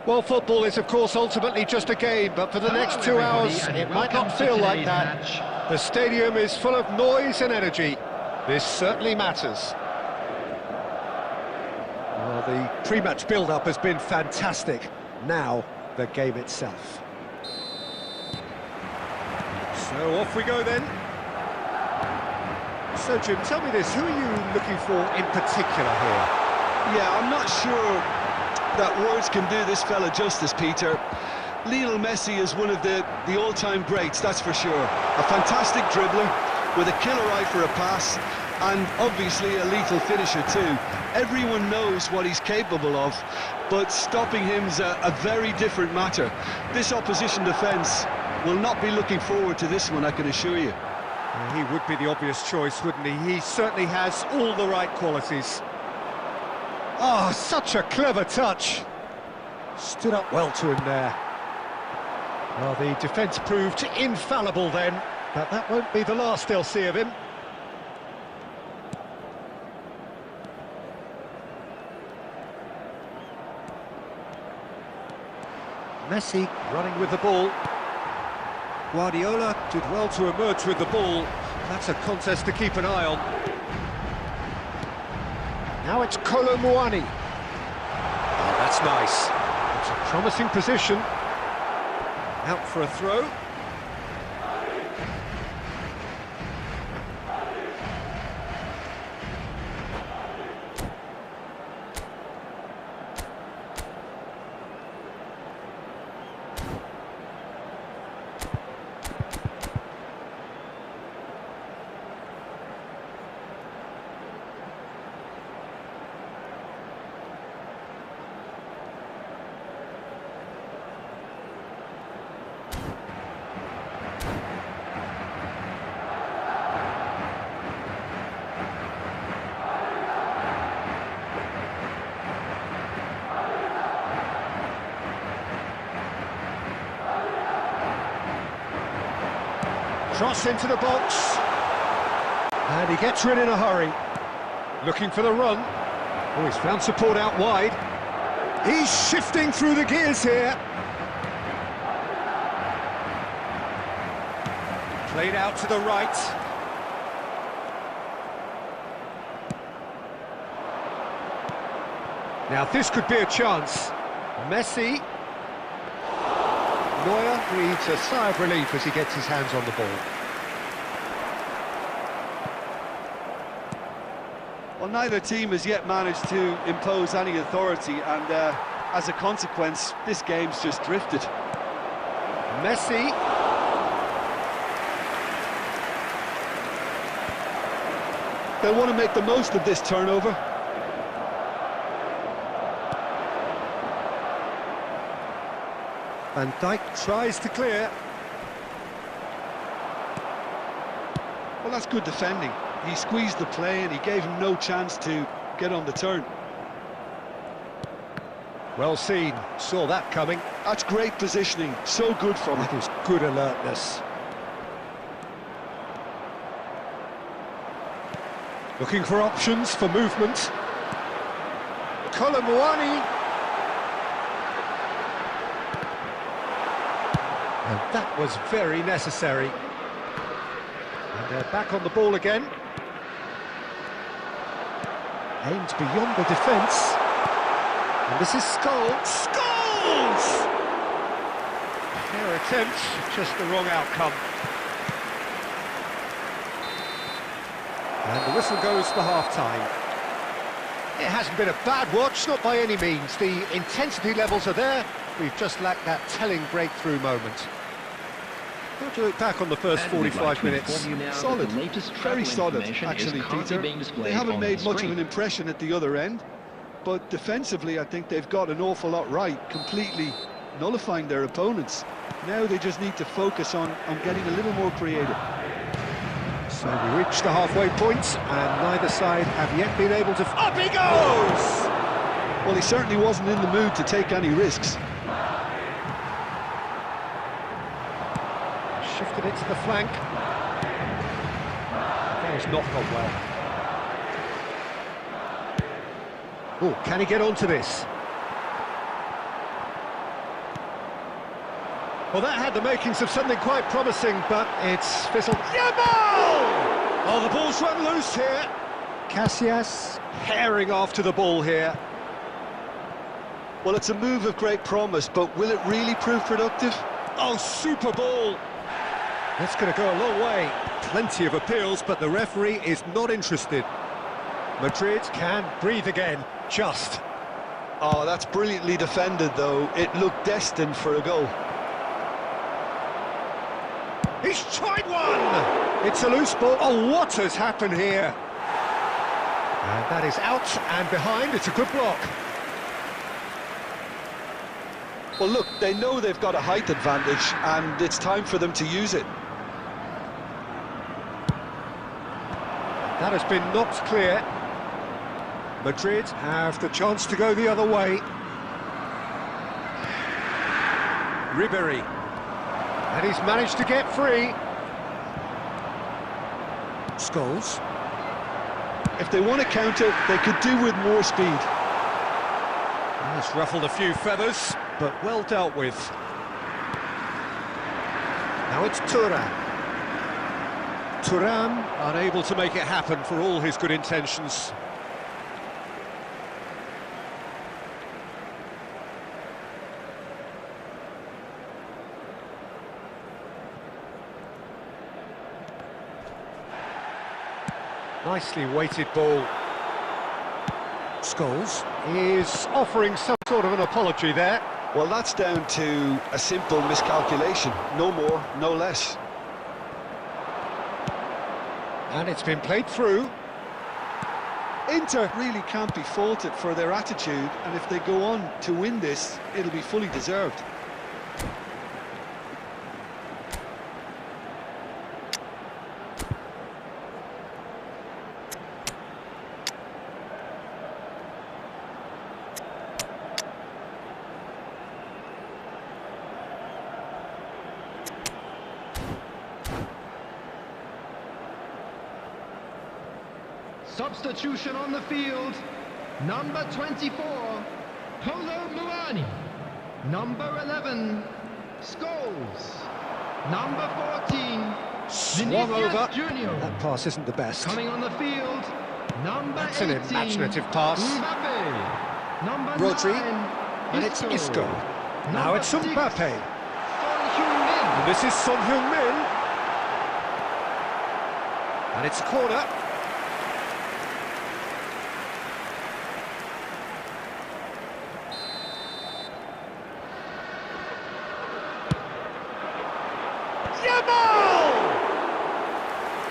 Well, football is, of course, ultimately just a game, but for the next 2 hours, it might not feel like that. The stadium is full of noise and energy. This certainly matters. Well, the pre-match build-up has been fantastic. Now, the game itself. So, off we go then. So, Jim, tell me this, who are you looking for in particular here? Yeah, I'm not sure that words can do this fella justice, Peter. Lionel Messi is one of the all-time greats, that's for sure. A fantastic dribbler with a killer eye for a pass, and obviously a lethal finisher too. Everyone knows what he's capable of, but stopping him's a very different matter. This opposition defence will not be looking forward to this one, I can assure you. He would be the obvious choice, wouldn't he? He certainly has all the right qualities. Oh, such a clever touch. Stood up well to him there. Well, the defence proved infallible then, but that won't be the last they'll see of him. Messi running with the ball. Guardiola did well to emerge with the ball. That's a contest to keep an eye on. Now it's Kolo Muani. Oh, that's nice. It's a promising position. Out for a throw. Cross into the box. And he gets rid in a hurry. Looking for the run. Oh, he's found support out wide. He's shifting through the gears here. Played out to the right. Now this could be a chance. Messi. Neuer breathes a sigh of relief as he gets his hands on the ball. Well, neither team has yet managed to impose any authority, and as a consequence, this game's just drifted. Messi. They'll want to make the most of this turnover. Van Dijk tries to clear. Well, that's good defending. He squeezed the play and he gave him no chance to get on the turn. Well seen, saw that coming. That's great positioning, so good from him. That is good alertness. Looking for options for movement. Colomwani. And that was very necessary. And they're back on the ball again. Aimed beyond the defence. And this is Scholes. Scholes! Fair attempt, just the wrong outcome. And the whistle goes for half-time. It hasn't been a bad watch, not by any means. The intensity levels are there. We've just lacked that telling breakthrough moment. How do you look back on the first 45 minutes? Solid, very solid, actually, Peter. They haven't made much of an impression at the other end, but defensively, I think they've got an awful lot right, completely nullifying their opponents. Now they just need to focus on getting a little more creative. So we reach the halfway point, and neither side have yet been able to... Up he goes! Well, he certainly wasn't in the mood to take any risks. Shifted it to the flank. That has not gone well. Oh, can he get onto this? Well, that had the makings of something quite promising, but it's fizzled. Yamal! Oh, the ball's run loose here. Casillas herring after the ball here. Well, it's a move of great promise, but will it really prove productive? Oh, super ball! That's going to go a long way. Plenty of appeals, but the referee is not interested. Madrid can breathe again, just. Oh, that's brilliantly defended, though. It looked destined for a goal. He's tried one! It's a loose ball. Oh, what has happened here? And that is out and behind. It's a good block. Well, look, they know they've got a height advantage, and it's time for them to use it. That has been knocked clear. Madrid have the chance to go the other way. Ribery. And he's managed to get free. Scholes. If they want to counter, they could do with more speed. It's ruffled a few feathers, but well dealt with. Now it's Thuram. Thuram unable to make it happen for all his good intentions. Nicely weighted ball. Scholes is offering some sort of an apology there. Well, that's down to a simple miscalculation. No more, no less. And it's been played through. Inter really can't be faulted for their attitude, and if they go on to win this, it'll be fully deserved. Substitution on the field, number 24, Kolo Muani. Number 11, Scholes. Number 14, Swung Vinicius over. Junior. That pass isn't the best. Coming on the field, number That's 18, an imaginative pass. Mbappe. Number Rodri. 9, And it's Isco. Now Number it's 6, Mbappe. Son Heung-min. And this is Son Heung-min. And it's a corner.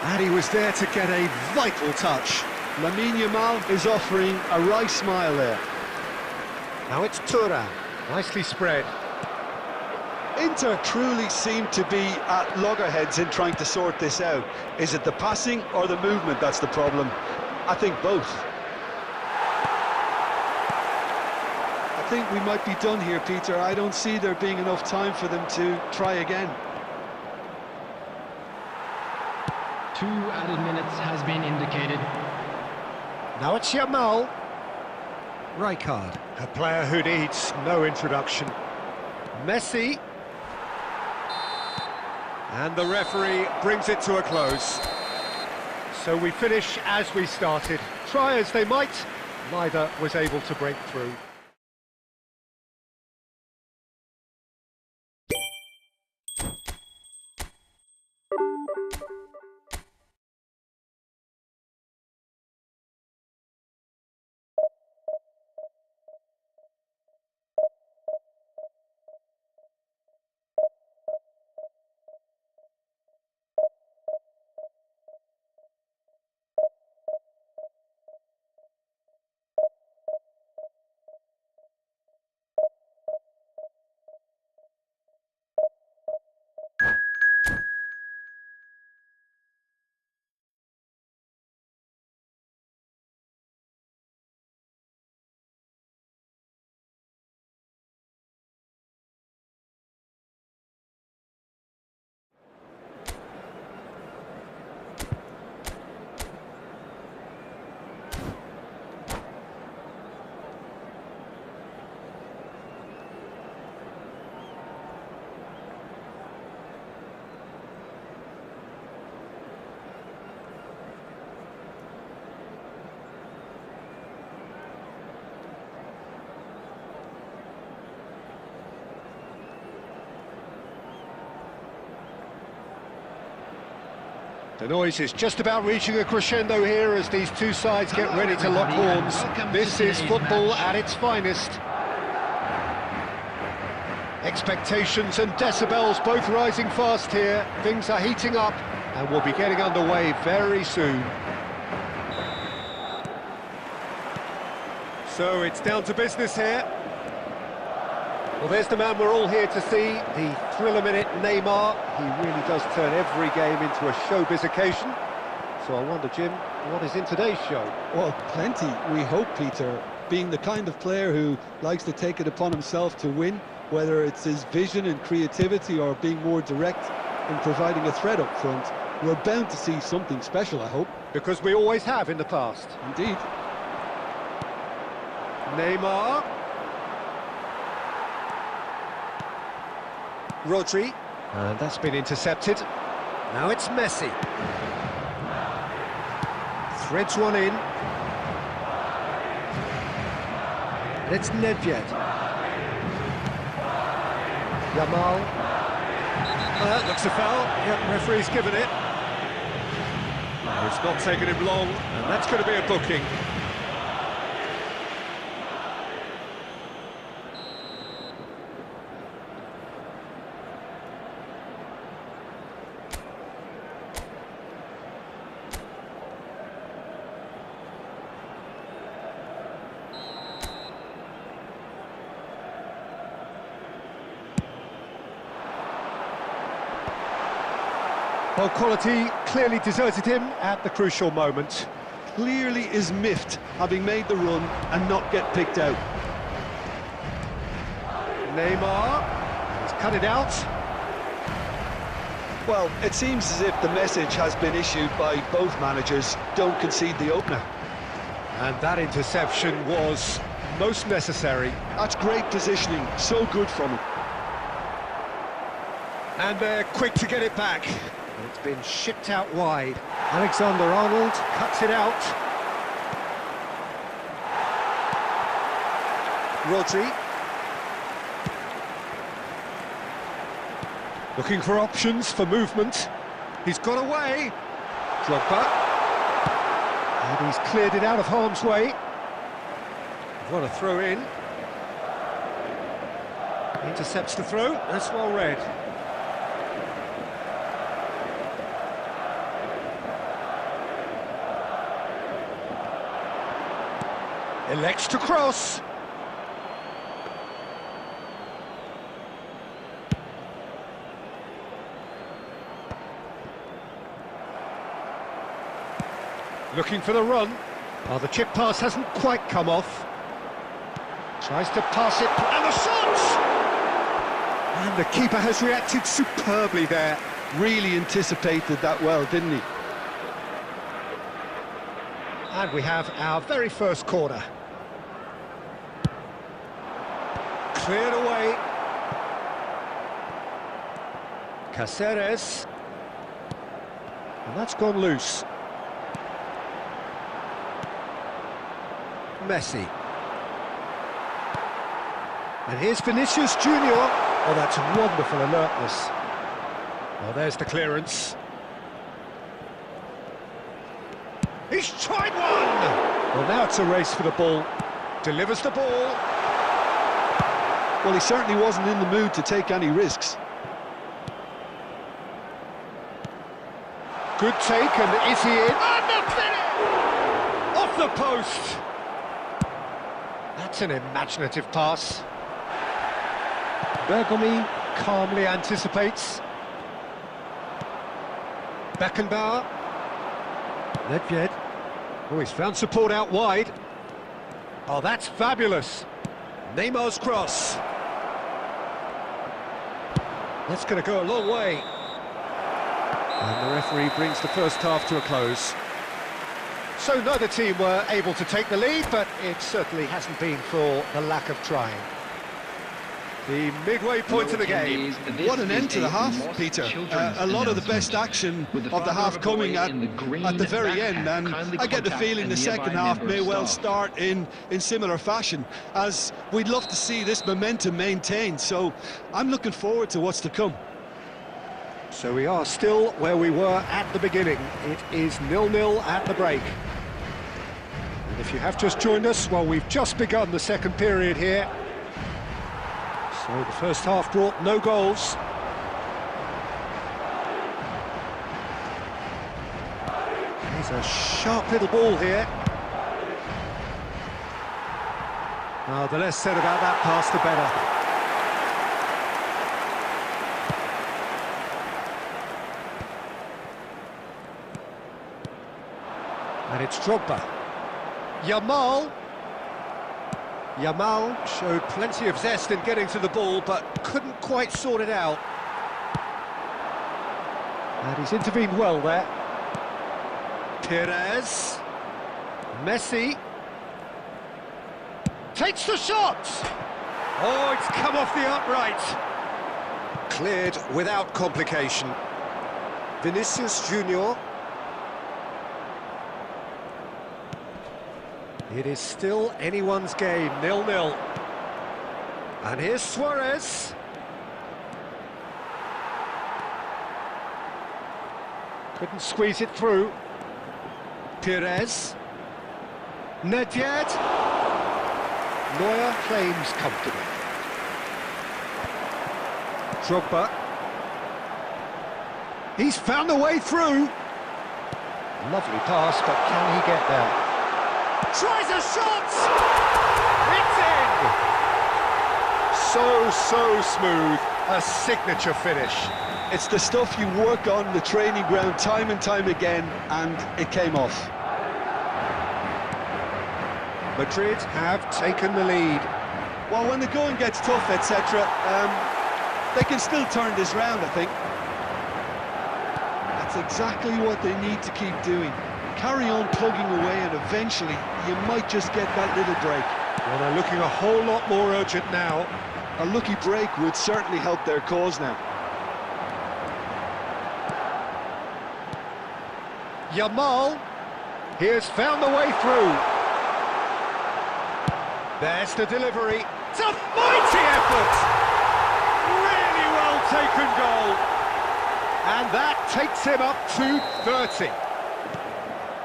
And He was there to get a vital touch. Lamine Yamal is offering a wry smile there. Now it's Thuram, nicely spread. Inter truly seem to be at loggerheads in trying to sort this out. Is it the passing or the movement that's the problem? I think both. I think we might be done here, Peter. I don't see there being enough time for them to try again. 2 added minutes has been indicated. Now it's Yamal. Rijkaard, a player who needs no introduction. Messi. And the referee brings it to a close. So we finish as we started. Try as they might, neither was able to break through. The noise is just about reaching a crescendo here as these two sides get ready to lock horns. This is football at its finest. Expectations and decibels both rising fast here. Things are heating up and we'll be getting underway very soon. So it's down to business here. Well, there's the man we're all here to see, the thriller-minute Neymar. He really does turn every game into a showbiz occasion. So I wonder, Jim, what is in today's show? Well, plenty, we hope, Peter. Being the kind of player who likes to take it upon himself to win, whether it's his vision and creativity or being more direct in providing a threat up front, we're bound to see something special, I hope. Because we always have in the past. Indeed. Neymar. Rodri, and that's been intercepted. Now it's Messi. Threads one in. And it's Nedved. Yamal. That looks a foul. Yep, referee's given it. It's not taken him long, and that's going to be a booking. Well, quality clearly deserted him at the crucial moment. Clearly is miffed, having made the run and not get picked out. Neymar, he's cut it out. Well, it seems as if the message has been issued by both managers, don't concede the opener. And that interception was most necessary. That's great positioning, so good from him. And they're quick to get it back. It's been shipped out wide. Alexander-Arnold cuts it out. Rodri. Looking for options for movement. He's got away. Drogba. And he's cleared it out of harm's way. What a throw in. Intercepts the throw. That's well read. Elects to cross. Looking for the run. Oh, the chip pass hasn't quite come off. Tries to pass it, and the shot! And the keeper has reacted superbly there. Really anticipated that well, didn't he? And we have our very first corner. Cleared away. Cáceres. And that's gone loose. Messi. And here's Vinicius Junior. Oh, that's wonderful alertness. Oh, there's the clearance. He's tried one! Well, now it's a race for the ball. Delivers the ball. Well, he certainly wasn't in the mood to take any risks. Good take, and is he in? And the finish! Off the post! That's an imaginative pass. Bergomi calmly anticipates. Beckenbauer. Nedved. Oh, he's found support out wide. Oh, that's fabulous. Neymar's cross. That's going to go a long way. And the referee brings the first half to a close. So neither team were able to take the lead, but it certainly hasn't been for the lack of trying. The midway point of the game. What an end to the half, Peter. A lot of the best action of the half coming at the very end, and I get the feeling the second half may well start in similar fashion, as we'd love to see this momentum maintained, so I'm looking forward to what's to come. So we are still where we were at the beginning. It is 0-0 at the break. And if you have just joined us, well, we've just begun the second period here. So the first half brought no goals. There's a sharp little ball here. Now, the less said about that pass, the better. And it's Drogba. Yamal showed plenty of zest in getting to the ball, but couldn't quite sort it out. And he's intervened well there. Perez. Messi. Takes the shot! Oh, it's come off the upright. Cleared without complication. Vinicius Junior. It is still anyone's game, 0-0. And here's Suarez. Couldn't squeeze it through. Perez. Nedved. Neuer claims comfortably. Drogba. He's found the way through. Lovely pass, but can he get there? Tries a shot! It's in! So smooth, a signature finish. It's the stuff you work on the training ground time and time again, and it came off. Madrid have taken the lead. Well, when the going gets tough, etc., they can still turn this round, I think. That's exactly what they need to keep doing. Carry on plugging away, and eventually you might just get that little break. Well, they're looking a whole lot more urgent now. A lucky break would certainly help their cause now. Yamal, he has found the way through. There's the delivery. It's a mighty effort! Really well taken goal. And that takes him up to 30.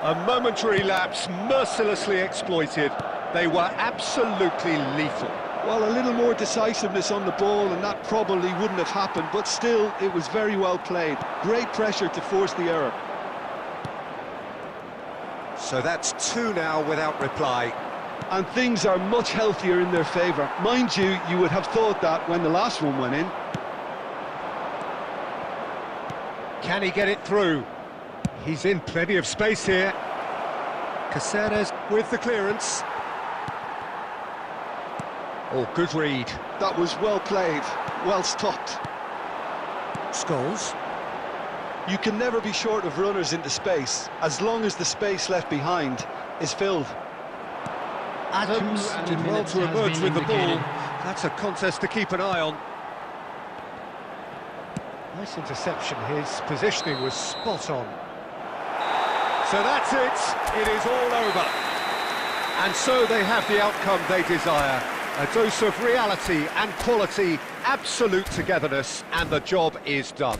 A momentary lapse, mercilessly exploited. They were absolutely lethal. Well, a little more decisiveness on the ball, and that probably wouldn't have happened, but still, it was very well played. Great pressure to force the error. So that's 2 now without reply. and things are much healthier in their favour. Mind you, you would have thought that when the last one went in. Can he get it through? He's in plenty of space here. Caceres with the clearance. Oh, good read. That was well played, well stopped. Scholes. You can never be short of runners into space, as long as the space left behind is filled. Adams did well to emerge with the ball. That's a contest to keep an eye on. Nice interception, his positioning was spot on. So that's it, it is all over. And so they have the outcome they desire. A dose of reality and quality, absolute togetherness, and the job is done.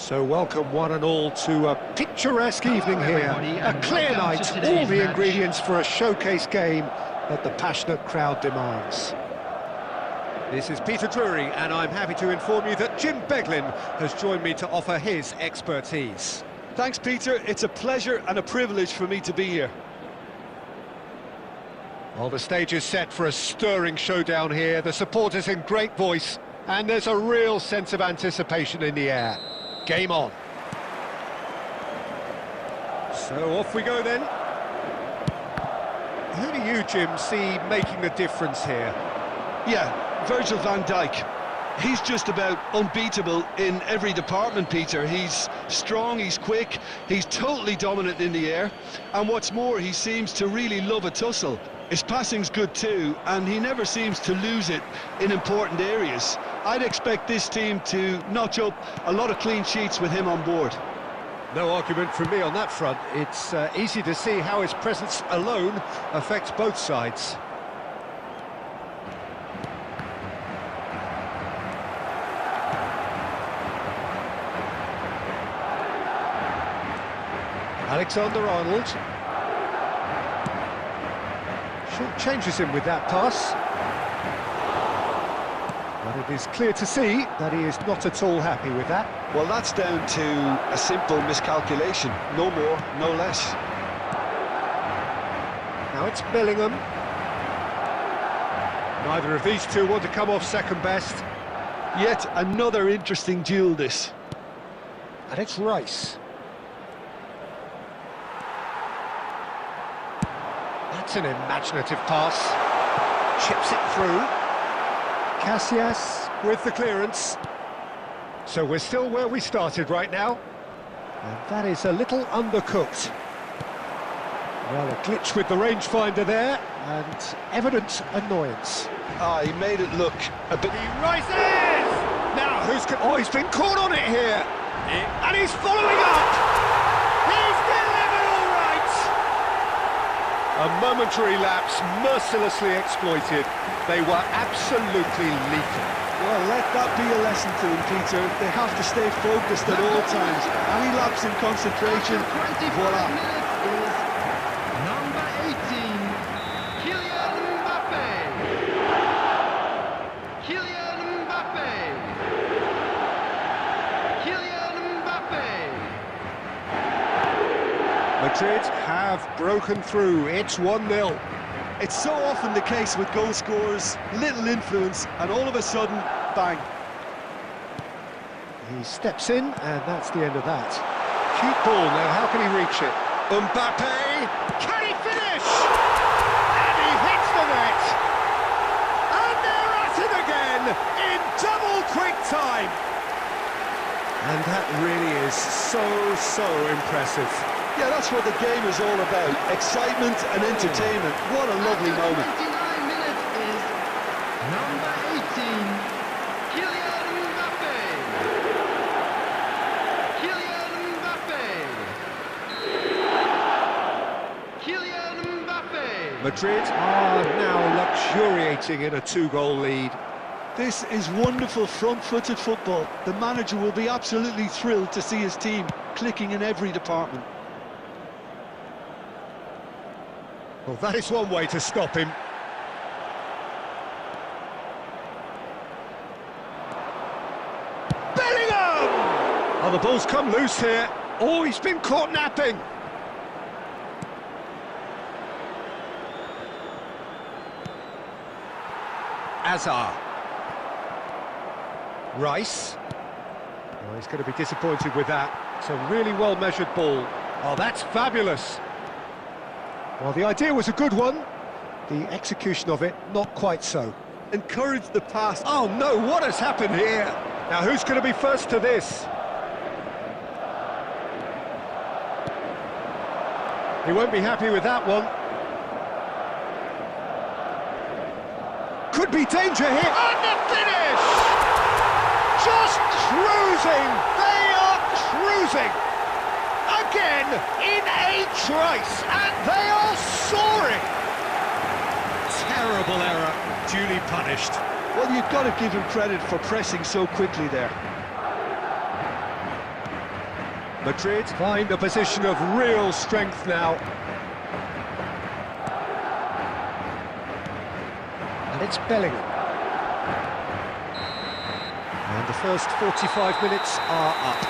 So welcome one and all to a picturesque evening here, a clear night, all the ingredients for a showcase game that the passionate crowd demands. This is Peter Drury, and I'm happy to inform you that Jim Beglin has joined me to offer his expertise. Thanks, Peter. It's a pleasure and a privilege for me to be here. Well, the stage is set for a stirring showdown here, the supporters in great voice, and there's a real sense of anticipation in the air. Game on. So off we go then. Who do you, Jim, see making the difference here? Yeah, Virgil van Dijk. He's just about unbeatable in every department, Peter. He's strong, he's quick, he's totally dominant in the air, and what's more, he seems to really love a tussle. His passing's good too, and he never seems to lose it in important areas. I'd expect this team to notch up a lot of clean sheets with him on board. No argument from me on that front. It's easy to see how his presence alone affects both sides. Alexander-Arnold. Short changes him with that pass. But it is clear to see that he is not at all happy with that. Well, that's down to a simple miscalculation. No more, no less. Now it's Bellingham. Neither of these two want to come off second best. Yet another interesting duel, this. And it's Rice. That's an imaginative pass. Chips it through. Casillas with the clearance. So we're still where we started right now. And that is a little undercooked. Well, a glitch with the rangefinder there, and evident annoyance. Ah, he made it look a bit... He rises! Now, oh, he's been caught on it here! And he's following up! He's delivered all right! A momentary lapse, mercilessly exploited. They were absolutely lethal. Well, let that be a lesson to them, Peter. They have to stay focused at all times. Any lapse in concentration, voila. Number 18, Kylian Mbappe. Kylian Mbappe. Kylian Mbappe. Madrid have broken through. It's 1-0. It's so often the case with goal scorers, little influence, and all of a sudden, bang. He steps in, and that's the end of that. Cute ball, now how can he reach it? Mbappe! Can he finish? And he hits the net! And they're at it again, in double quick time! And that really is so impressive. Yeah, that's what the game is all about. Excitement and entertainment. What a lovely moment. 29 minutes is number 18, Kylian Mbappe. Kylian Mbappe. Kylian Mbappe. Madrid are now luxuriating in a two-goal lead. This is wonderful front-footed football. The manager will be absolutely thrilled to see his team clicking in every department. Well, that is one way to stop him. Bellingham! Oh, the ball's come loose here. Oh, he's been caught napping. Azar. Rice. Oh, he's going to be disappointed with that. It's a really well-measured ball. Oh, that's fabulous. Well, the idea was a good one. The execution of it, not quite so. Encourage the pass. Oh no, what has happened here? Now who's going to be first to this? He won't be happy with that one. Could be danger here. And the finish! Just cruising! They are cruising! Again, in a trice, and they are soaring! Terrible error, duly punished. Well, you've got to give him credit for pressing so quickly there. Madrid find a position of real strength now. And it's Bellingham. And the first 45 minutes are up.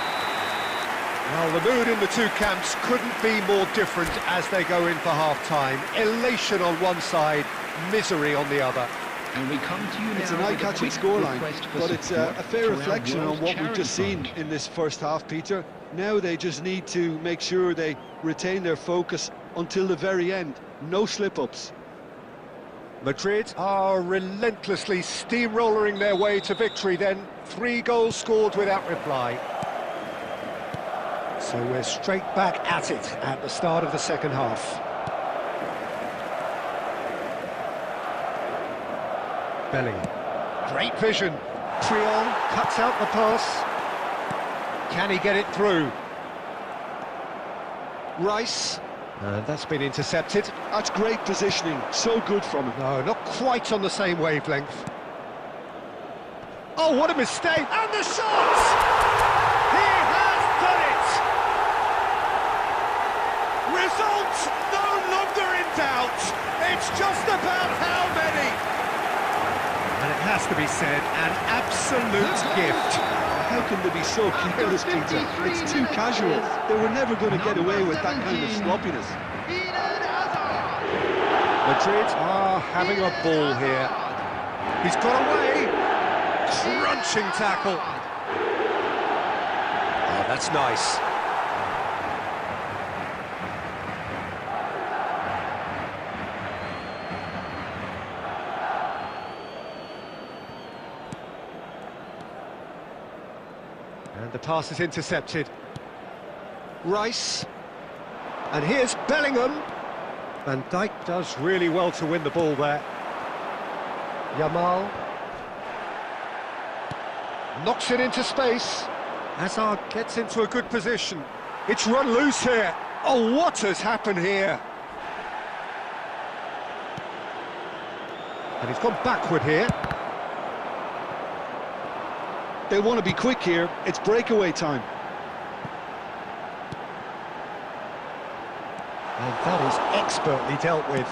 Well, the mood in the two camps couldn't be more different as they go in for half-time. Elation on one side, misery on the other. And we come to you now. It's an with a eye-catching quick scoreline, request for but it's a support fair for our reflection on World what we've Charity just seen Fund. in this first half, Peter. Now they just need to make sure they retain their focus until the very end. No slip-ups. Madrid are relentlessly steamrolling their way to victory then. 3 goals scored without reply. So we're straight back at it at the start of the second half. Bellingham. Great vision. Triol cuts out the pass. Can he get it through? Rice. That's been intercepted. That's great positioning, so good from him. No, not quite on the same wavelength. Oh, what a mistake! And the shot! He has done it! Results no longer in doubt. It's just about how many. And it has to be said, an absolute gift. How can they be so careless, Peter? It's too casual. They were never going to get away with that kind of sloppiness. Madrid are having a ball here. He's got away. Crunching tackle. Oh, that's nice. And the pass is intercepted. Rice. And here's Bellingham. Van Dijk does really well to win the ball there. Yamal. Knocks it into space. Hazard gets into a good position. It's run loose here. Oh, what has happened here? And he's gone backward here. They want to be quick here. It's breakaway time. And that is expertly dealt with.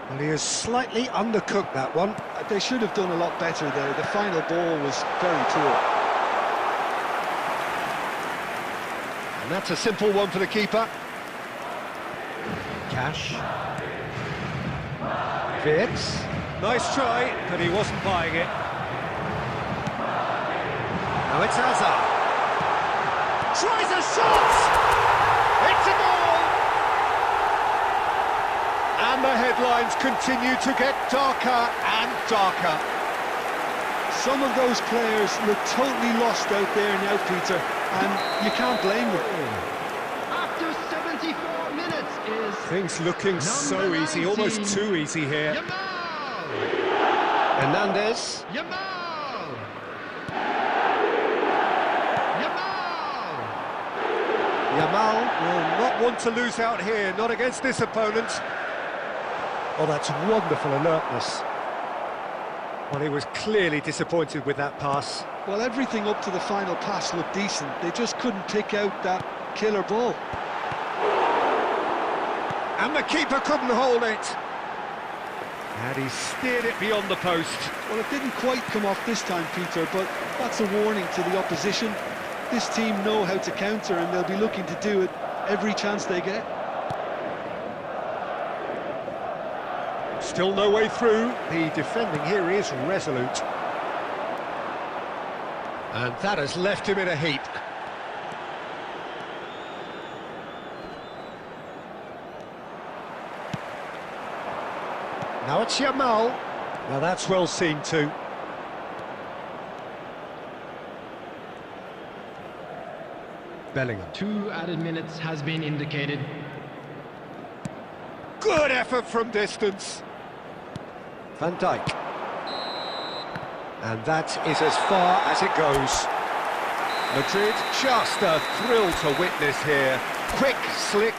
Well, he has slightly undercooked that one. They should have done a lot better there. The final ball was very poor. And that's a simple one for the keeper. Cash. Vitz. Nice try, but he wasn't buying it. Now it's Hazard. Tries a shot! It's a goal! And the headlines continue to get darker and darker. Some of those players look totally lost out there now, Peter, and you can't blame them. After 74 minutes is Things looking so easy, almost too easy here. Yamal! Hernandez. Yamal! Yamal! Yamal will not want to lose out here, not against this opponent. Oh, that's wonderful alertness. Well, he was clearly disappointed with that pass. Well, everything up to the final pass looked decent. They just couldn't pick out that killer ball. And the keeper couldn't hold it. And he steered it beyond the post. Well, it didn't quite come off this time, Peter, but that's a warning to the opposition. This team know how to counter, and they'll be looking to do it every chance they get. Still no way through. The defending here is resolute. And that has left him in a heap. Now it's Yamal. Now that's well seen too. Bellingham. 2 added minutes has been indicated. Good effort from distance. Van Dijk. And that is as far as it goes. Madrid, just a thrill to witness here. Quick, slick,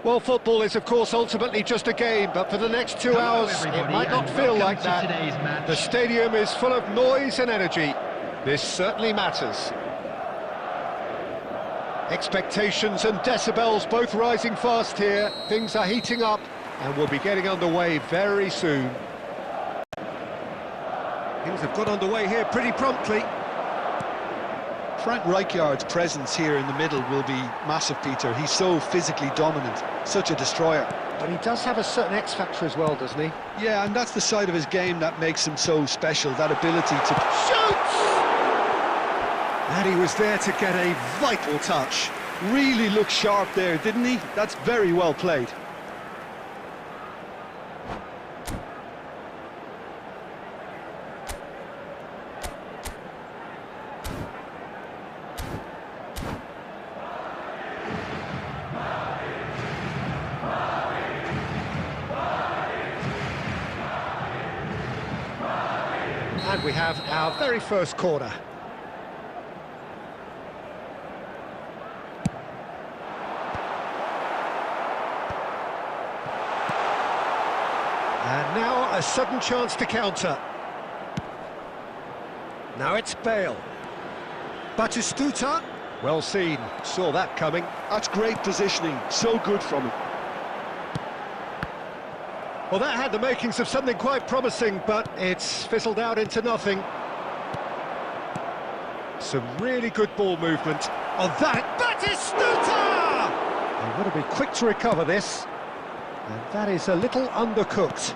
Well, football is, of course, ultimately just a game, but for the next 2 hours, it everybody, might not and feel welcome like to that. today's match. The stadium is full of noise and energy. This certainly matters. Expectations and decibels both rising fast here. Things are heating up, and we'll be getting underway very soon. Things have got underway here pretty promptly. Frank Rijkaard's presence here in the middle will be massive, Peter. He's so physically dominant, such a destroyer. But he does have a certain X-factor as well, doesn't he? Yeah, and that's the side of his game that makes him so special, that ability to... Shoots! And he was there to get a vital touch. Really looked sharp there, didn't he? That's very well played. And we have our very first corner. And now a sudden chance to counter. Now it's Bale. Batistuta. Well seen, saw that coming. That's great positioning, so good from him. Well, that had the makings of something quite promising, but it's fizzled out into nothing. Some really good ball movement. Oh, that... Batistuta! They've got to be quick to recover this. And that is a little undercooked.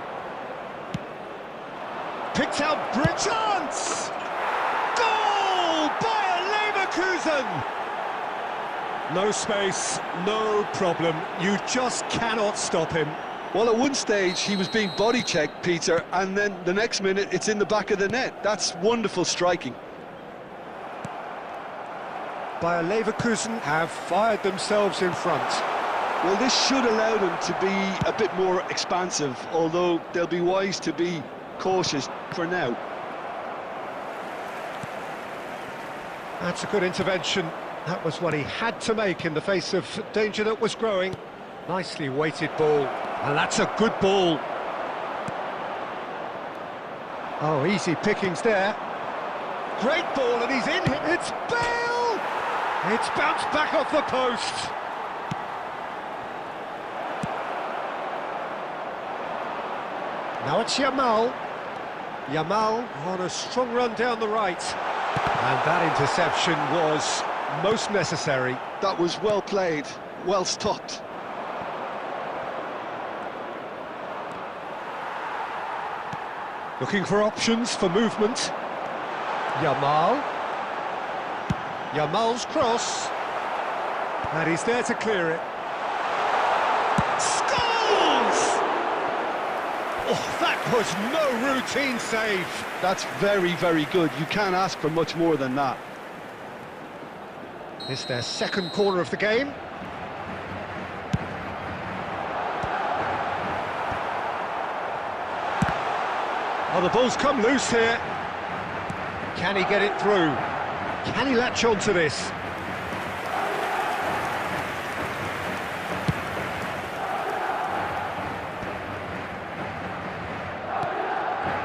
Picked out chance! Goal! Bayer Leverkusen! No space, no problem. You just cannot stop him. Well, at one stage, he was being body-checked, Peter, and then the next minute, it's in the back of the net. That's wonderful striking. Bayer Leverkusen have fired themselves in front. Well, this should allow them to be a bit more expansive, although they'll be wise to be cautious for now. That's a good intervention. That was what he had to make in the face of danger that was growing. Nicely weighted ball. And that's a good ball. Oh, easy pickings there. Great ball, and he's in. It's Bale! It's bounced back off the post. Now it's Yamal. Yamal on a strong run down the right. And that interception was most necessary. That was well played, well stopped. Looking for options for movement. Yamal. Yamal's cross. And he's there to clear it. Scores! Oh, that was no routine save. That's very, very good. You can't ask for much more than that. It's their second corner of the game. Oh, the ball's come loose here. Can he get it through? Can he latch on to this?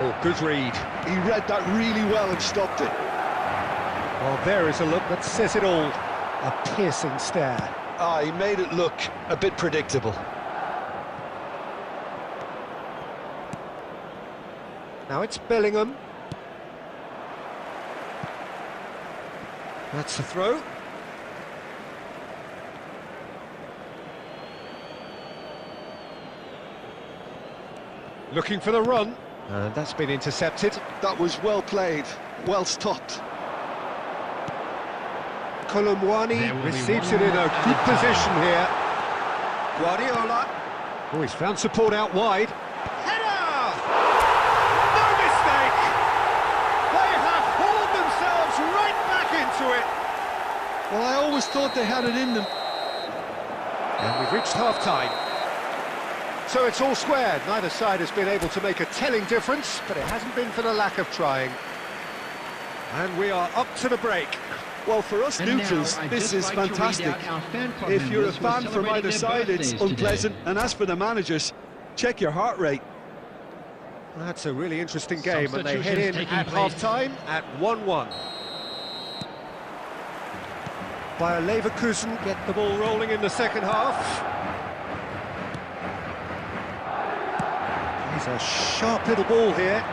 Oh, good read. He read that really well and stopped it. Well, there is a look that says it all. A piercing stare. Ah, he made it look a bit predictable. Now it's Bellingham. That's the throw. Looking for the run. And that's been intercepted. That was well played, well stopped. Colomwani receives it in a good position here. Guardiola. Oh, he's found support out wide. Header! No mistake! They have hauled themselves right back into it. Well, I always thought they had it in them. And we've reached half-time. So it's all squared. Neither side has been able to make a telling difference, but it hasn't been for the lack of trying. And we are up to the break. Well, for us And neutrals, now, I'd this just is like to read fantastic. out our fan club If you're a members who are fan from either celebrating their side, it's birthdays unpleasant. today. And as for the managers, check your heart rate. That's a really interesting game, and they head Substitutions in taking at place. half-time at 1-1. Bayer Leverkusen get the ball rolling in the second half. He's a sharp little ball here.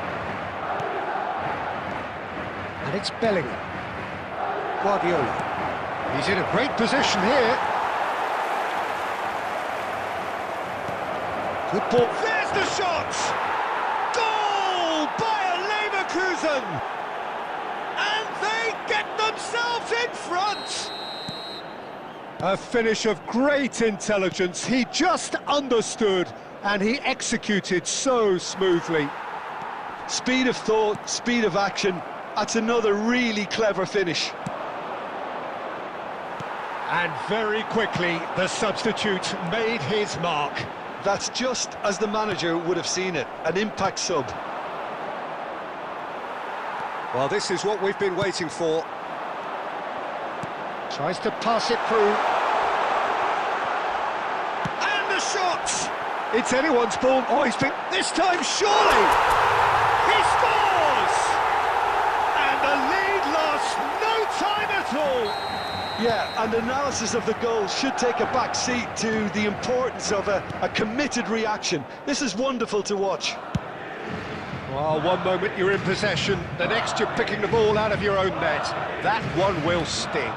And it's Bellingham. Guardiola. He's in a great position here. Good ball. There's the shot! Goal! Bayer Leverkusen! And they get themselves in front! A finish of great intelligence. He just understood and he executed so smoothly. Speed of thought, speed of action. That's another really clever finish. And very quickly, the substitute made his mark. That's just as the manager would have seen it, an impact sub. Well, this is what we've been waiting for. Tries to pass it through. And the shot! It's anyone's ball. Oh, he's been... This time, surely! He scores! And the lead lasts no time at all! Yeah, and analysis of the goal should take a back seat to the importance of a committed reaction. This is wonderful to watch. Well, one moment you're in possession, the next you're picking the ball out of your own net. That one will sting.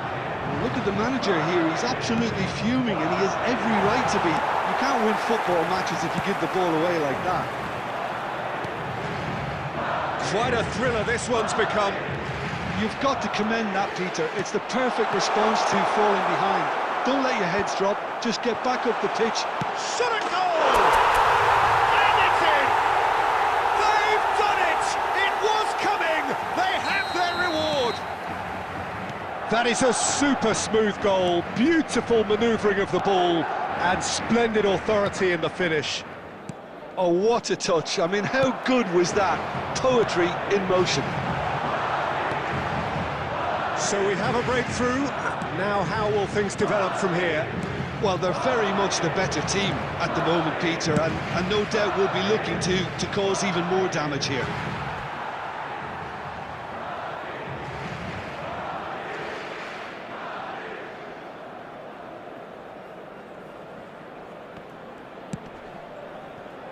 Look at the manager here, he's absolutely fuming and he has every right to be. You can't win football matches if you give the ball away like that. Quite a thriller this one's become. You've got to commend that, Peter. It's the perfect response to falling behind. Don't let your heads drop, just get back up the pitch. Shot a goal! And it's in! They've done it! It was coming! They have their reward! That is a super smooth goal, beautiful manoeuvring of the ball, and splendid authority in the finish. Oh, what a touch. I mean, how good was that? Poetry in motion. So we have a breakthrough. Now how will things develop from here? Well, they're very much the better team at the moment, Peter, and no doubt will be looking to cause even more damage here.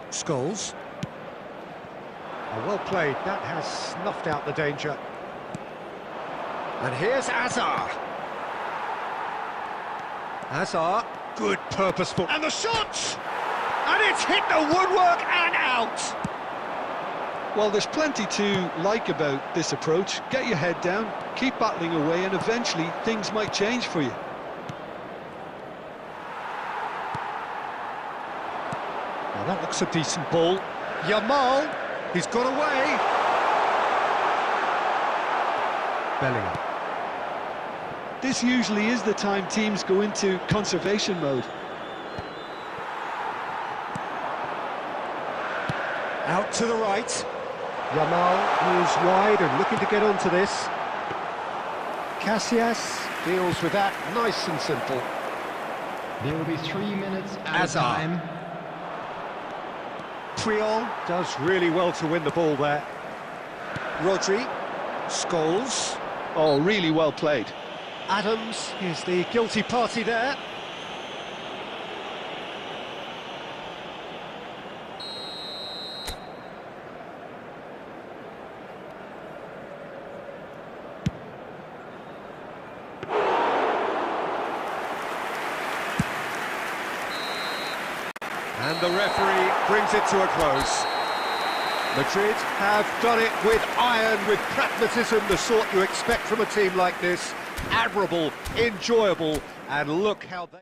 Scholes. Oh, well played. That has snuffed out the danger. And here's Azar. Azar, good purposeful. And the shot! And it's hit the woodwork and out! Well, there's plenty to like about this approach. Get your head down, keep battling away, and eventually things might change for you. Well, that looks a decent ball. Yamal, he's got away. Bellingham. This usually is the time teams go into conservation mode. Out to the right. Yamal moves wide and looking to get onto this. Casillas deals with that nice and simple. There will be 3 minutes at Azar. a time. Puyol does really well to win the ball there. Rodri, Scholes. Oh, really well played. Adams is the guilty party there. And the referee brings it to a close. Madrid have done it with iron, with pragmatism, the sort you expect from a team like this. Admirable, enjoyable, and look how they...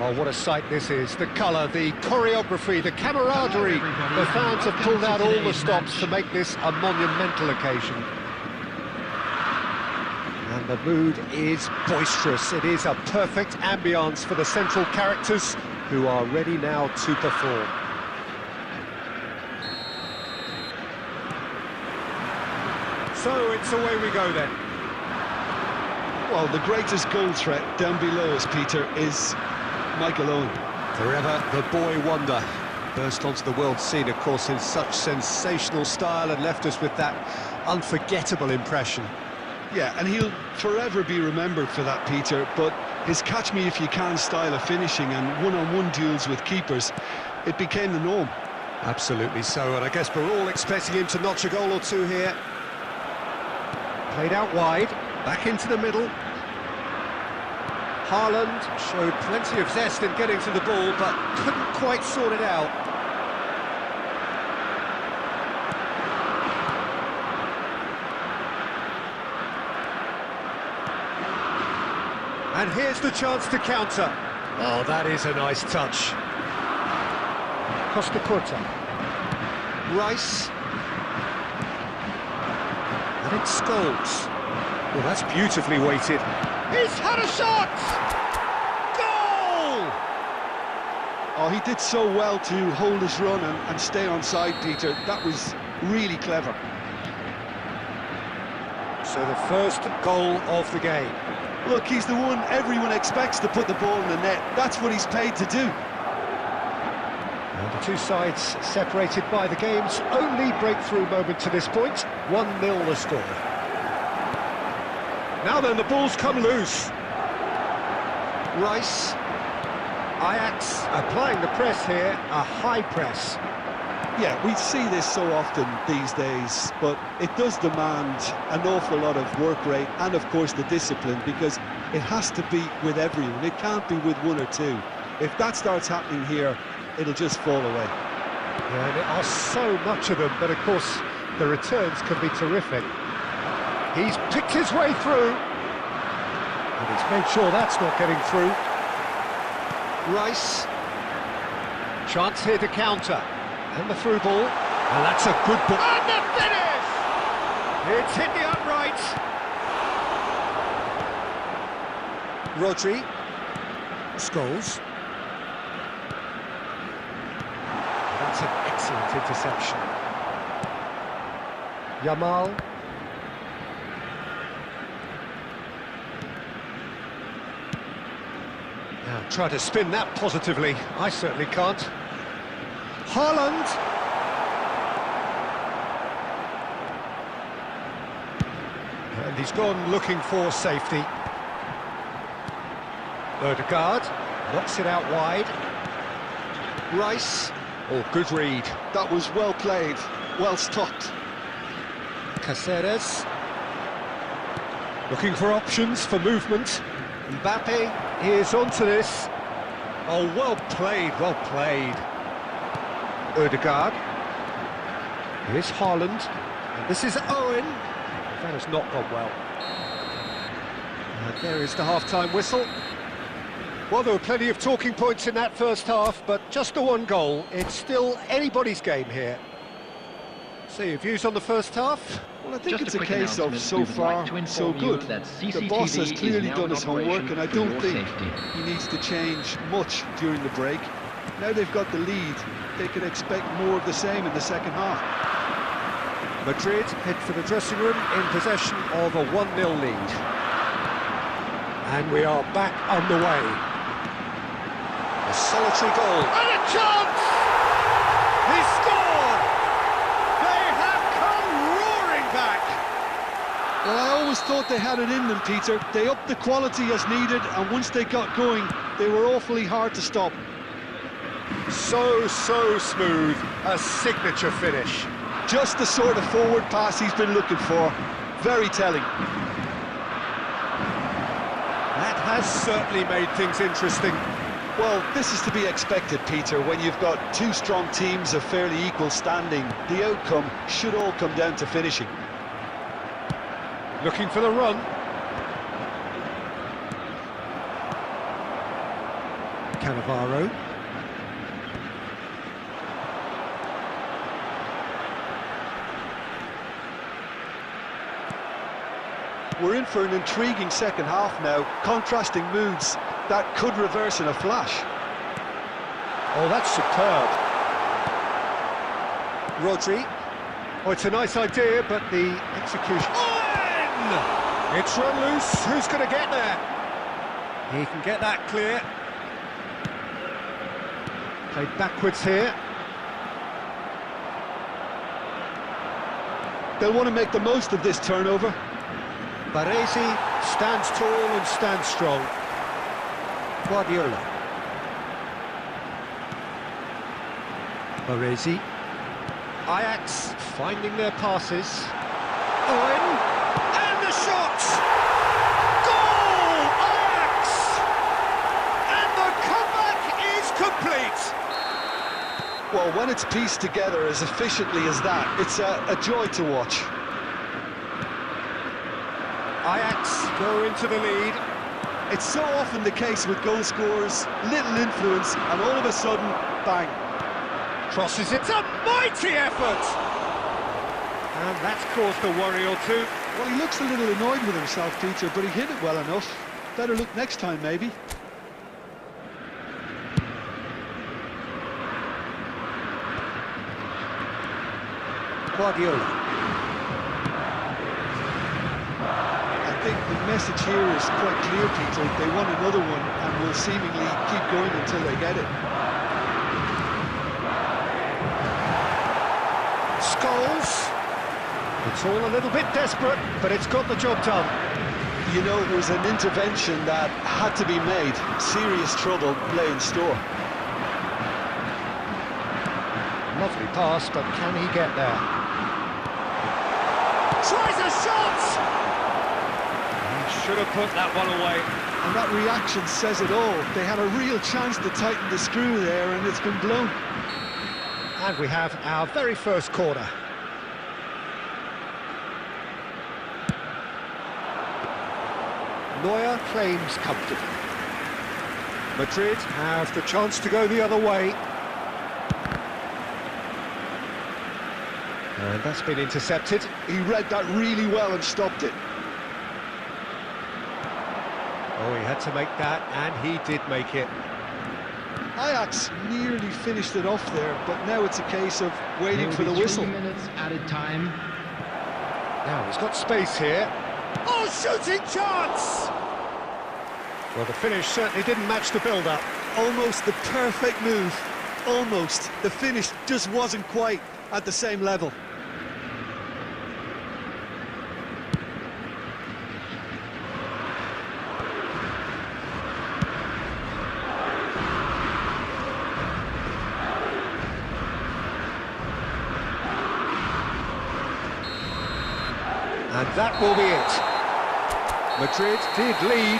Oh, what a sight this is. The colour, the choreography, the camaraderie. The fans have pulled out all the stops to make this a monumental occasion. And the mood is boisterous. It is a perfect ambience for the central characters who are ready now to perform. So it's away we go then. Well, the greatest goal threat down below us, Peter, is Michael Owen. Forever the boy wonder. Burst onto the world scene, of course, in such sensational style and left us with that unforgettable impression. Yeah, and he'll forever be remembered for that, Peter, but his catch-me-if-you-can style of finishing and one-on-one duels with keepers, it became the norm. Absolutely so, and I guess we're all expecting him to notch a goal or two here. Played out wide, back into the middle. Haaland showed plenty of zest in getting to the ball, but couldn't quite sort it out. And here's the chance to counter. Oh, that is a nice touch. Costa Curta. Rice. And it's Scholes. Well, that's beautifully weighted. He's had a shot! Goal! Oh, he did so well to hold his run and stay onside, Peter. That was really clever. So the first goal of the game. Look, he's the one everyone expects to put the ball in the net. That's what he's paid to do. And the two sides separated by the game's only breakthrough moment to this point. 1-0 the score. Now then, the ball's come loose. Rice. Ajax applying the press here, a high press. Yeah, we see this so often these days, but it does demand an awful lot of work rate and, of course, the discipline, because it has to be with everyone. It can't be with one or two. If that starts happening here, it'll just fall away. Yeah, and there are so much of them, but, of course, the returns can be terrific. He's picked his way through, and he's made sure that's not getting through. Rice. Chance here to counter. And the through ball, and that's a good ball. And the finish! It's hit the upright. Rodri. Scholes. That's an excellent interception. Yamal. Now try to spin that positively. I certainly can't. Haaland. And he's gone looking for safety. Ødegaard knocks it out wide. Rice. Oh, good read. That was well played, well stopped. Caceres. Looking for options for movement. Mbappe is onto this. Oh, well played, well played. Ødegaard. Here's Haaland. And this is Owen. That has not gone well. And there is the half-time whistle. Well, there were plenty of talking points in that first half, but just the one goal. It's still anybody's game here. So your views on the first half? Well, I think it's a case of so far, so good. The boss has clearly done his homework, and I don't think he needs to change much during the break. Now they've got the lead, they can expect more of the same in the second half. Madrid head for the dressing room in possession of a 1-0 lead. And we are back underway. A solitary goal. And a chance! He scored! They have come roaring back! Well, I always thought they had it in them, Peter. They upped the quality as needed, and once they got going, they were awfully hard to stop. So smooth, a signature finish. Just the sort of forward pass he's been looking for. Very telling. That has certainly made things interesting. Well, this is to be expected, Peter. When you've got two strong teams of fairly equal standing, the outcome should all come down to finishing. Looking for the run. Cannavaro. We're in for an intriguing second half now. Contrasting moods that could reverse in a flash. Oh, that's superb. Rodri. Oh, it's a nice idea, but the execution... Oh, it's run loose. Who's going to get there? He can get that clear. Played backwards here. They'll want to make the most of this turnover. Baresi stands tall and stands strong. Guardiola. Baresi. Ajax finding their passes. Owen. And the shot! Goal! Ajax! And the comeback is complete! Well, when it's pieced together as efficiently as that, it's a joy to watch. Ajax go into the lead. It's so often the case with goal scorers, little influence, and all of a sudden, bang. Crosses, it's a mighty effort! And that's caused a worry or two. Well, he looks a little annoyed with himself, Peter, but he hit it well enough. Better look next time, maybe. Guardiola. I think the message here is quite clear, Peter. They want another one and will seemingly keep going until they get it. Scholes. It's all a little bit desperate, but it's got the job done. You know, it was an intervention that had to be made. Serious trouble lay in store. Lovely pass, but can he get there? Tries a shot! He should have put that one away. And that reaction says it all. They had a real chance to tighten the screw there, and it's been blown. And we have our very first corner. Neuer claims comfortably. Madrid have the chance to go the other way. And that's been intercepted. He read that really well and stopped it. Oh, he had to make that, and he did make it. Ajax nearly finished it off there, but now it's a case of waiting for the whistle. 3 minutes added time. Now he's got space here. Oh, shooting chance! Well, the finish certainly didn't match the build-up. Almost the perfect move. Almost. The finish just wasn't quite at the same level. And that will be it. Madrid did lead.